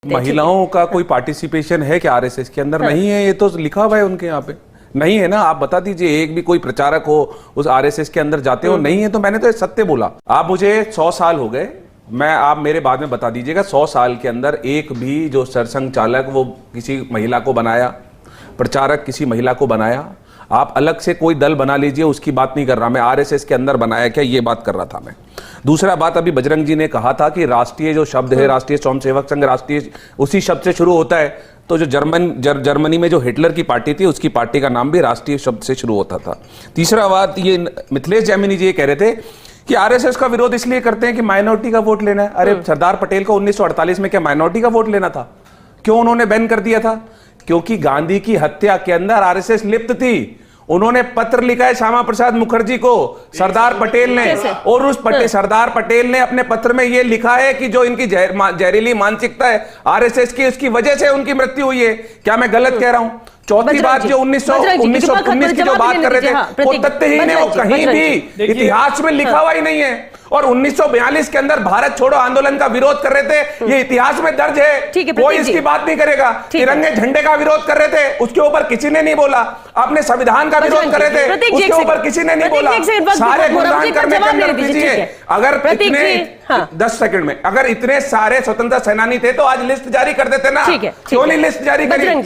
महिलाओं का कोई पार्टिसिपेशन है क्या आरएसएस के अंदर? नहीं है, ये तो लिखा हुआ है उनके यहाँ पे। नहीं है ना, आप बता दीजिए एक भी कोई प्रचारक हो उस आरएसएस के अंदर जाते हो? नहीं है, तो मैंने तो सत्य बोला। आप मुझे 100 साल हो गए, आप मेरे बाद में बता दीजिएगा 100 साल के अंदर एक भी जो सरसंघ चालक वो किसी महिला को बनाया, प्रचारक किसी महिला को बनाया? आप अलग से कोई दल बना लीजिए, उसकी बात नहीं कर रहा मैं। आरएसएस के अंदर बनाया क्या, ये बात कर रहा था मैं। दूसरा बात, अभी बजरंग जी ने कहा था कि राष्ट्रीय जो शब्द है, राष्ट्रीय स्वयंसेवक संघ, राष्ट्रीय उसी शब्द से शुरू होता है। तो जो जर्मनी में जो हिटलर की पार्टी थी, उसकी पार्टी का नाम भी राष्ट्रीय शब्द से शुरू होता था। तीसरा बात, ये मिथिलेश जैमिनी जी ये कह रहे थे कि आरएसएस का विरोध इसलिए करते हैं कि माइनॉरिटी का वोट लेना है। अरे सरदार पटेल को 1948 में क्या माइनॉरिटी का वोट लेना था? क्यों उन्होंने बैन कर दिया था? क्योंकि गांधी की हत्या के अंदर आरएसएस लिप्त थी। उन्होंने पत्र लिखा है श्यामा प्रसाद मुखर्जी को, सरदार पटेल ने, और उस सरदार पटेल ने अपने पत्र में यह लिखा है कि जो इनकी जहरीली मानसिकता है आरएसएस की, उसकी वजह से उनकी मृत्यु हुई है। क्या मैं गलत कह रहा हूं? चौथी बात, जो 1919 की जो बात कर रहे थे वो तथ्यहीन है, वो कहीं भी इतिहास में लिखा हुआ ही नहीं है। और 1942 के अंदर भारत छोड़ो आंदोलन का विरोध कर रहे थे, ये इतिहास में दर्ज है, कोई इसकी बात नहीं करेगा। तिरंगे झंडे का विरोध कर रहे थे, उसके ऊपर किसी ने नहीं बोला। आपने संविधान का विरोध कर रहे थे, उसके ऊपर किसी ने नहीं बोला। सारे गुणगान करने के अंदर दीजिए। अगर इतने 10 सेकंड में अगर इतने सारे स्वतंत्रता सेनानी थे तो आज लिस्ट जारी कर देते ना, क्यों नहीं लिस्ट जारी करी?